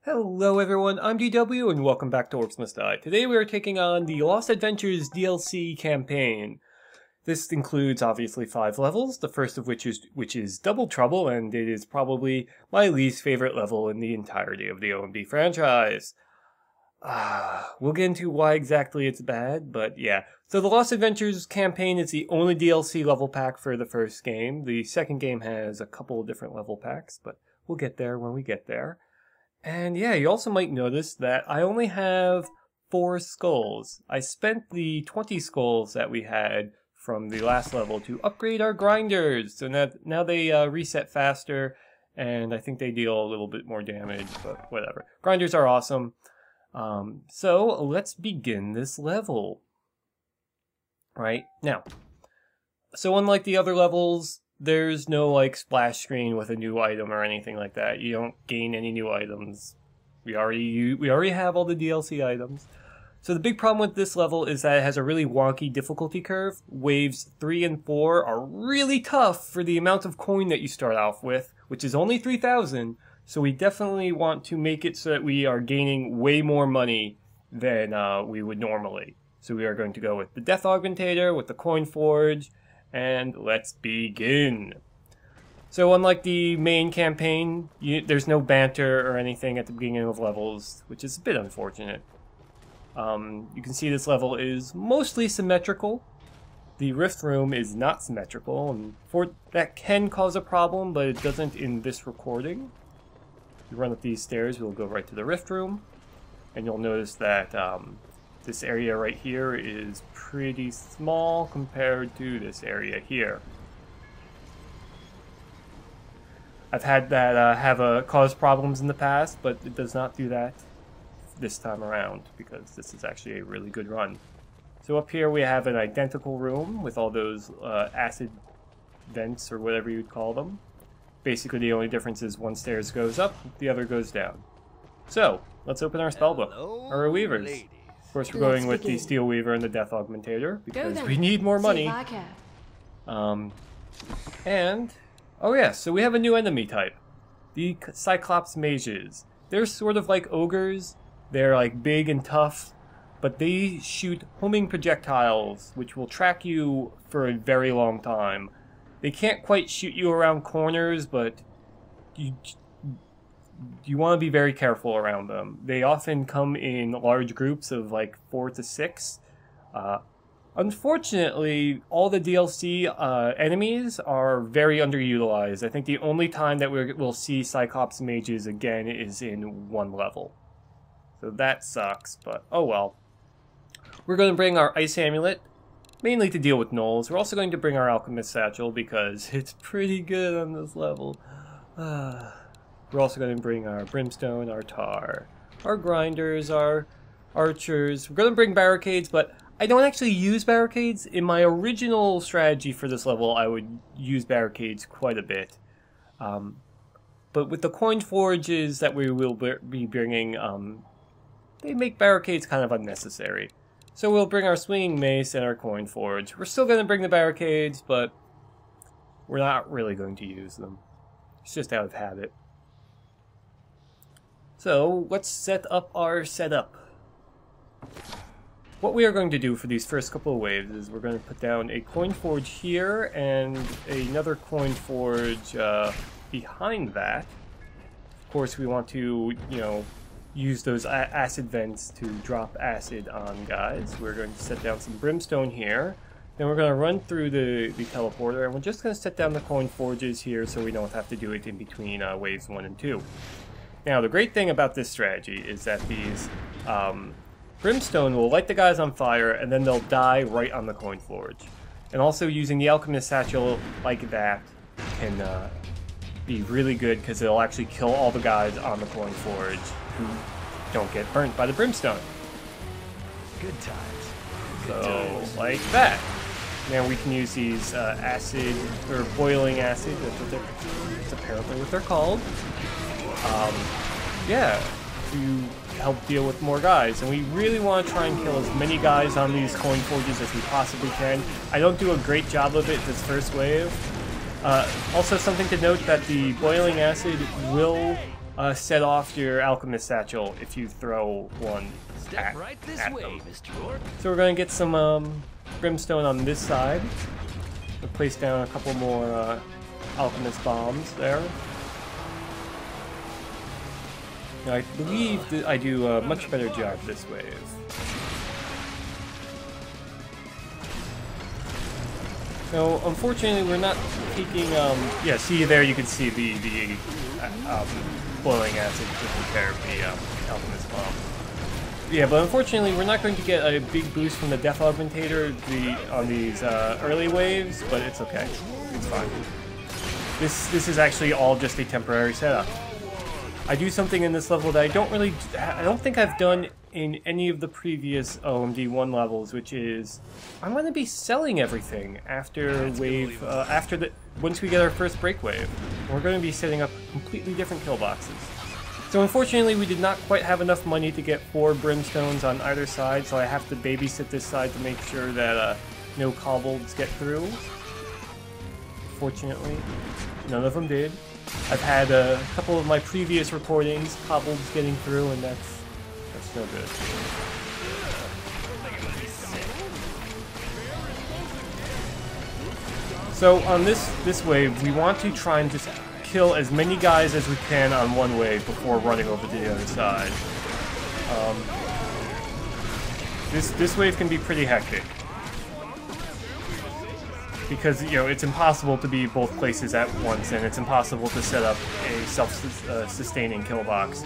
Hello everyone, I'm DW and welcome back to Orcs Must Die. Today we are taking on the Lost Adventures DLC campaign. This includes obviously 5 levels, the first of which is Double Trouble, and it is probably my least favorite level in the entirety of the OMD franchise. We'll get into why exactly it's bad, but yeah. So the Lost Adventures campaign is the only DLC level pack for the first game. The second game has a couple of different level packs, but we'll get there when we get there. And yeah, you also might notice that I only have 4 skulls. I spent the 20 skulls that we had from the last level to upgrade our grinders. So now they reset faster, and I think they deal a little bit more damage, but whatever. Grinders are awesome. So let's begin this level. Right, now. So unlike the other levels, there's no like splash screen with a new item or anything like that. You don't gain any new items. We already have all the DLC items. So the big problem with this level is that it has a really wonky difficulty curve. Waves 3 and 4 are really tough for the amount of coin that you start off with, which is only 3,000. So we definitely want to make it so that we are gaining way more money than we would normally. So we are going to go with the Death Augmentator, with the Coin Forge, and let's begin. So unlike the main campaign, there's no banter or anything at the beginning of levels, which is a bit unfortunate. You can see this level is mostly symmetrical. The Rift Room is not symmetrical, and that can cause a problem, but it doesn't in this recording. If you run up these stairs, we'll go right to the Rift Room, and you'll notice that this area right here is pretty small compared to this area here. I've had that cause problems in the past, but it does not do that this time around because this is actually a really good run. So up here we have an identical room with all those acid vents or whatever you'd call them. Basically the only difference is one stairs goes up, the other goes down. So let's open our spellbook, or our weavers. Of course, we're going with the Steel Weaver and the Death Augmentator because we need more money. And oh yeah, so we have a new enemy type, the Cyclops Mages. They're sort of like ogres. They're like big and tough, but they shoot homing projectiles, which will track you for a very long time. They can't quite shoot you around corners, but you want to be very careful around them. They often come in large groups of like 4 to 6. Unfortunately, all the DLC enemies are very underutilized. I think the only time that we'll see Cyclops Mages again is in one level. So that sucks, but oh well. We're going to bring our Ice Amulet, mainly to deal with gnolls. We're also going to bring our Alchemist Satchel because it's pretty good on this level. We're also going to bring our Brimstone, our Tar, our Grinders, our Archers. We're going to bring Barricades, but I don't actually use Barricades. In my original strategy for this level, I would use Barricades quite a bit. But with the Coin Forges that we will be bringing, they make Barricades kind of unnecessary. So we'll bring our Swinging Mace and our Coin Forge. We're still going to bring the Barricades, but we're not really going to use them. It's just out of habit. So let's set up our setup. What we are going to do for these first couple of waves is we're going to put down a Coin Forge here and another Coin Forge behind that. Of course, we want to, use those acid vents to drop acid on guys. We're going to set down some Brimstone here. Then we're going to run through the teleporter, and we're just going to set down the Coin Forges here so we don't have to do it in between waves 1 and 2. Now, the great thing about this strategy is that these Brimstone will light the guys on fire, and then they'll die right on the Coin Forge. And also using the Alchemist Satchel like that can be really good because it'll actually kill all the guys on the Coin Forge who don't get burnt by the Brimstone. Good times. So, like that. Now we can use these acid, or boiling acid, that's apparently what they're called. Yeah, to help deal with more guys. And we really want to try and kill as many guys on these Coin Forges as we possibly can. I don't do a great job of it this first wave. Also something to note that the boiling acid will set off your alchemist satchel if you throw one Step right this at way, them. Mr. Orc. So we're going to get some brimstone on this side. We'll place down a couple more alchemist bombs there. Now, I believe that I do a much better job this wave. So, unfortunately, we're not taking, yeah, see there you can see the boiling acid taking care of the alchemist bomb. Yeah, but unfortunately, we're not going to get a big boost from the death augmentator on these early waves, but it's okay. It's fine. This is actually all just a temporary setup. I do something in this level that I don't think I've done in any of the previous OMD 1 levels, which is I'm going to be selling everything after wave once we get our first break wave. We're going to be setting up completely different kill boxes. So unfortunately, we did not quite have enough money to get 4 brimstones on either side, so I have to babysit this side to make sure that no kobolds get through. Fortunately, none of them did. I've had a couple of my previous recordings, kobolds getting through, and that's no good. So on this wave, we want to try and just kill as many guys as we can on one wave before running over to the other side. This wave can be pretty hectic. Because, you know, it's impossible to be both places at once, and it's impossible to set up a self-sustaining kill box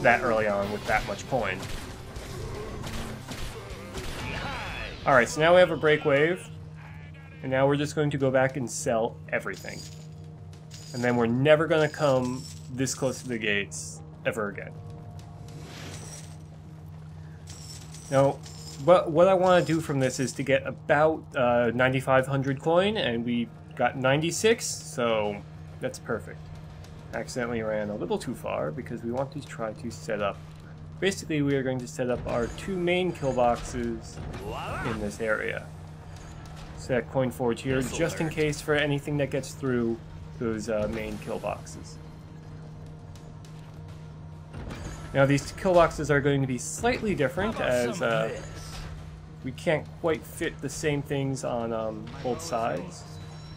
that early on with that much coin. Alright, so now we have a break wave, and now we're just going to go back and sell everything. And then we're never going to come this close to the gates ever again. Now, what I want to do from this is to get about 9,500 coin, and we got 96, so that's perfect. Accidentally ran a little too far because we want to try to set up. Basically, we are going to set up our 2 main kill boxes in this area. Set coin forge here just in case for anything that gets through those main kill boxes. Now these kill boxes are going to be slightly different as we can't quite fit the same things on both sides.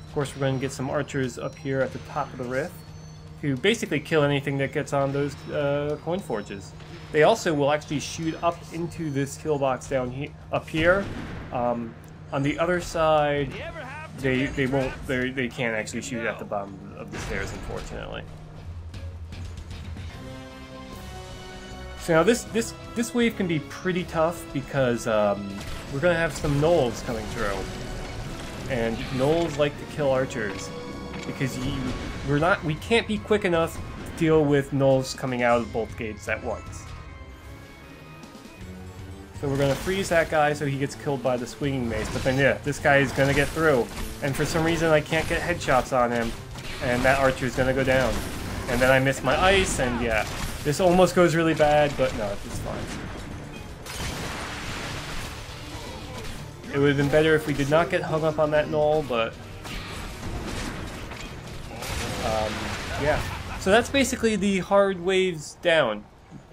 Of course, we're going to get some archers up here at the top of the rift to basically kill anything that gets on those coin forges. They also will actually shoot up into this kill box down here, up here. On the other side, they can't actually shoot at the bottom of the stairs, unfortunately. So now this wave can be pretty tough because we're gonna have some gnolls coming through, and gnolls like to kill archers because we can't be quick enough to deal with gnolls coming out of both gates at once. So we're gonna freeze that guy so he gets killed by the swinging mace, but then yeah, this guy is gonna get through, and for some reason I can't get headshots on him, and that archer is gonna go down, and then I miss my ice, and yeah. This almost goes really bad, but no, it's fine. It would have been better if we did not get hung up on that gnoll, but yeah. So that's basically the hard waves down.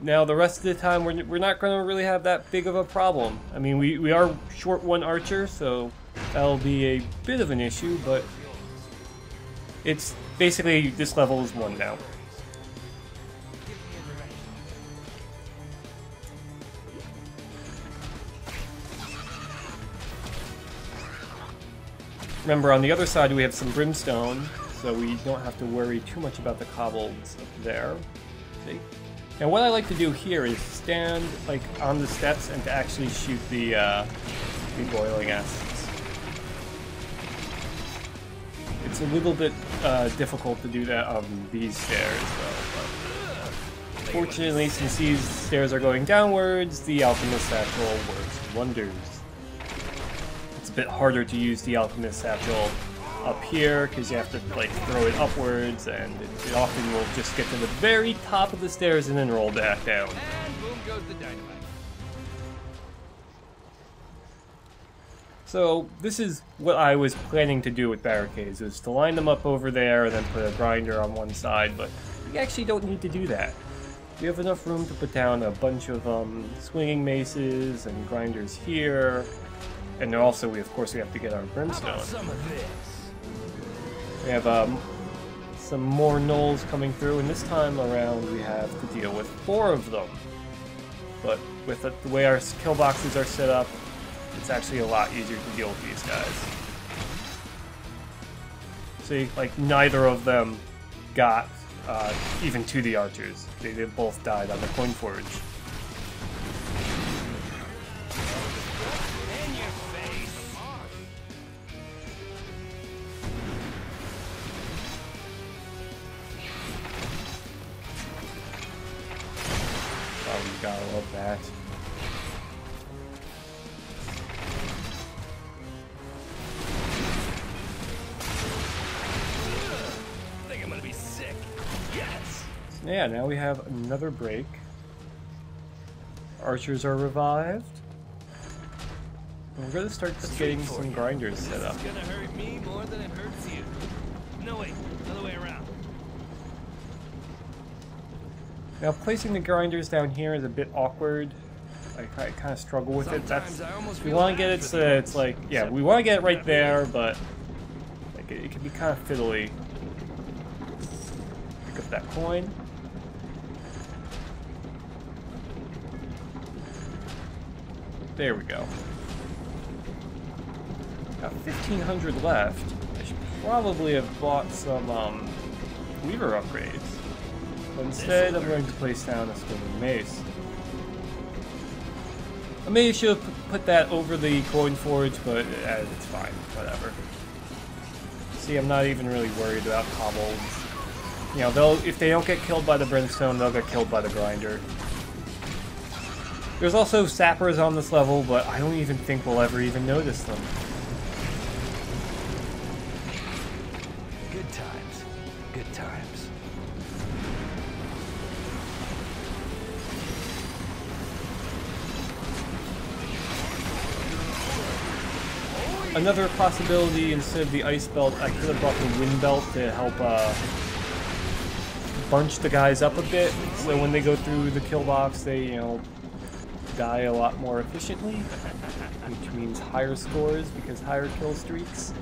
Now the rest of the time we're not going to really have that big of a problem. I mean, we are short 1 archer, so that'll be a bit of an issue, but it's basically this level is 1 now. Remember, on the other side we have some brimstone, so we don't have to worry too much about the kobolds up there. See? And what I like to do here is stand like on the steps and to actually shoot the boiling acids. It's a little bit difficult to do that on these stairs, though. But fortunately, since these stairs are going downwards, the alchemist satchel works wonders. It's a bit harder to use the alchemist satchel up here because you have to like throw it upwards, and it often will just get to the very top of the stairs and then roll back down. And boom goes the dynamite. So this is what I was planning to do with barricades, is to line them up over there and then put a grinder on one side, but we actually don't need to do that. We have enough room to put down a bunch of swinging maces and grinders here. And then also, of course, we have to get our brimstone. Some of this. We have some more gnolls coming through, and this time around we have to deal with 4 of them. But with the way our kill boxes are set up, it's actually a lot easier to deal with these guys. See, like, neither of them got even to the archers. They both died on the coin forge. In your face. Oh, you gotta love that. I think I'm gonna be sick. Yes. So yeah, now we have another break. Archers are revived. And we're gonna start just getting some grinders set up. It's gonna hurt me more than it hurts you. No, wait, other way around. Now placing the grinders down here is a bit awkward. I kind of struggle with it. Sometimes I almost we feel want to bad get it for so the that it's like, yeah, we want to get it right there, but like it can be kind of fiddly. Pick up that coin. There we go. Got 1,500 left. I should probably have bought some weaver upgrades. But instead, I'm going to place down a swinging mace. I maybe should have put that over the coin forge, but it's fine. Whatever. See, I'm not even really worried about kobolds. You know, if they don't get killed by the brimstone, they'll get killed by the grinder. There's also sappers on this level, but I don't even think we'll ever even notice them. Good times. Good times. Another possibility, instead of the ice belt, I could have brought the wind belt to help bunch the guys up a bit, so when they go through the kill box, they, you know, die a lot more efficiently, which means higher scores because higher kill streaks.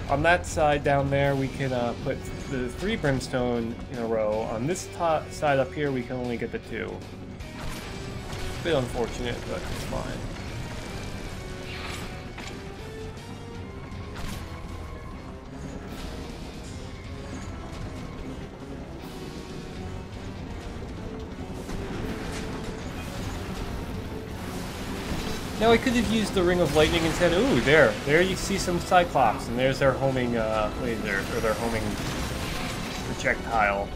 On that side down there, we can put the 3 brimstone in a row. On this top side up here, we can only get the 2. A bit unfortunate, but it's fine. Now I could have used the Ring of Lightning instead. Ooh, there you see some Cyclops, and there's their homing laser, or their homing projectile.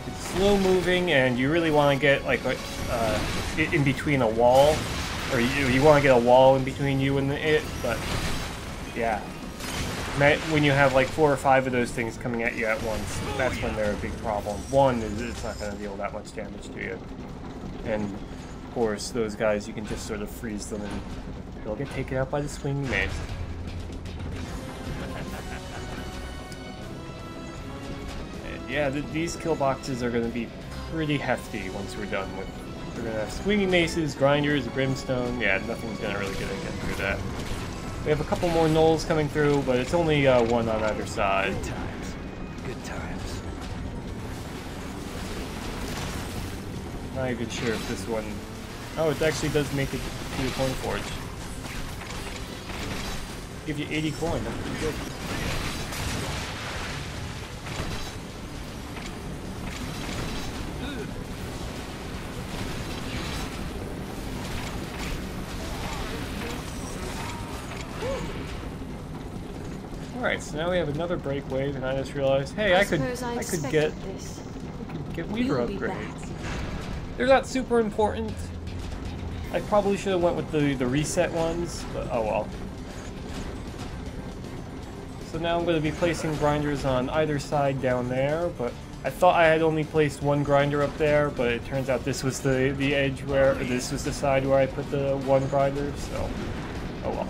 It's slow moving, and you really want to get like in between a wall, or you want to get a wall in between you and it. But yeah, when you have like 4 or 5 of those things coming at you at once, that's when they're a big problem. One is it's not going to deal that much damage to you, and of course, those guys, you can just sort of freeze them and they'll get taken out by the swinging mace. And yeah, these kill boxes are going to be pretty hefty once we're done with. We're going to have swinging maces, grinders, brimstone. Yeah, nothing's going to really get through that. We have a couple more gnolls coming through, but it's only 1 on either side. Good times. Good times. Not even sure if this one... Oh, it actually does make it to the coin forge. Give you 80 coin, that's pretty good. Alright, so now we have another break wave, and I just realized, hey, I could get weaver upgrades. They're not super important. I probably should have went with the reset ones, but oh well. So now I'm going to be placing grinders on either side down there, but I thought I had only placed 1 grinder up there, but it turns out this was the edge where, or this was the side where I put the 1 grinder, so oh well.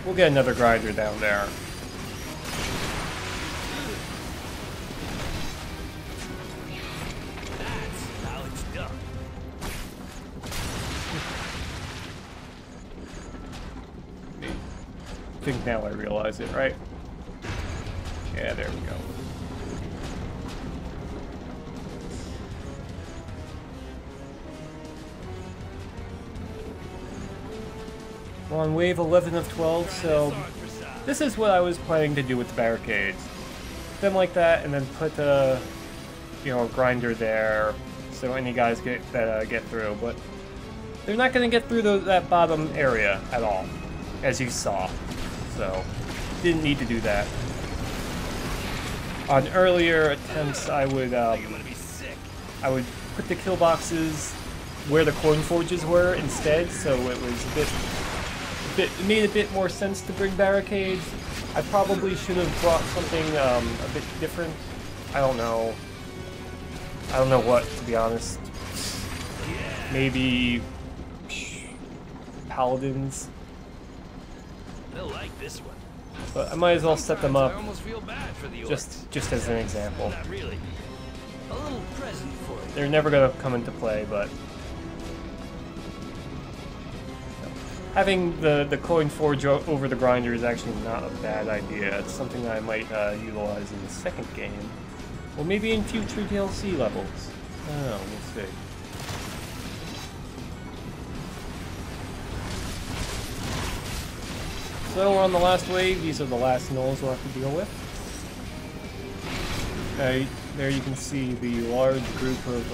we'll get another grinder down there. That's how it's done. I think now I realize it, right? Yeah, there we go. We're on wave 11 of 12, so this is what I was planning to do with the barricades. Put them like that, and then put a, you know, a grinder there, so any guys get through. But they're not going to get through that bottom area at all, as you saw. So didn't need to do that. On earlier attempts, I would put the kill boxes where the coin forges were instead, so it was it made a bit more sense to bring barricades. I probably should have brought something a bit different. I don't know what, to be honest. Maybe paladins. They'll like this one. But I might as well set them up I almost feel bad for the orcs. just as an example. Not really. A little present for you. They're never gonna come into play, but having the coin forge over the grinder is actually not a bad idea. It's something that I might utilize in the second game, or maybe in future DLC levels. I don't know. We'll see. So we're on the last wave. These are the last gnolls we'll have to deal with. There you can see the large group of,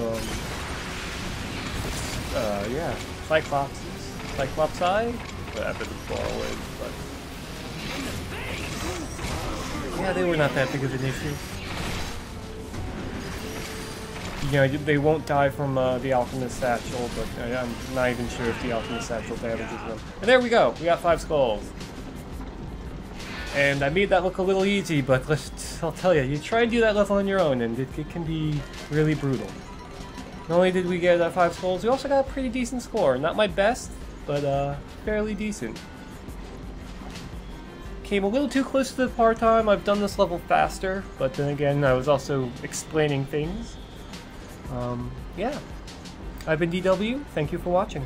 yeah, Cyclopsi? Whatever the plural is, but... Yeah, they were not that big of an issue. You know, they won't die from the Alchemist Satchel, but I'm not even sure if the Alchemist Satchel damages them. And there we go! We got 5 skulls. And I made that look a little easy, but I'll tell you, you try and do that level on your own, and it can be really brutal. Not only did we get 5 skulls, we also got a pretty decent score. Not my best, but fairly decent. Came a little too close to the par time. I've done this level faster, but then again, I was also explaining things. Yeah. I've been DW. Thank you for watching.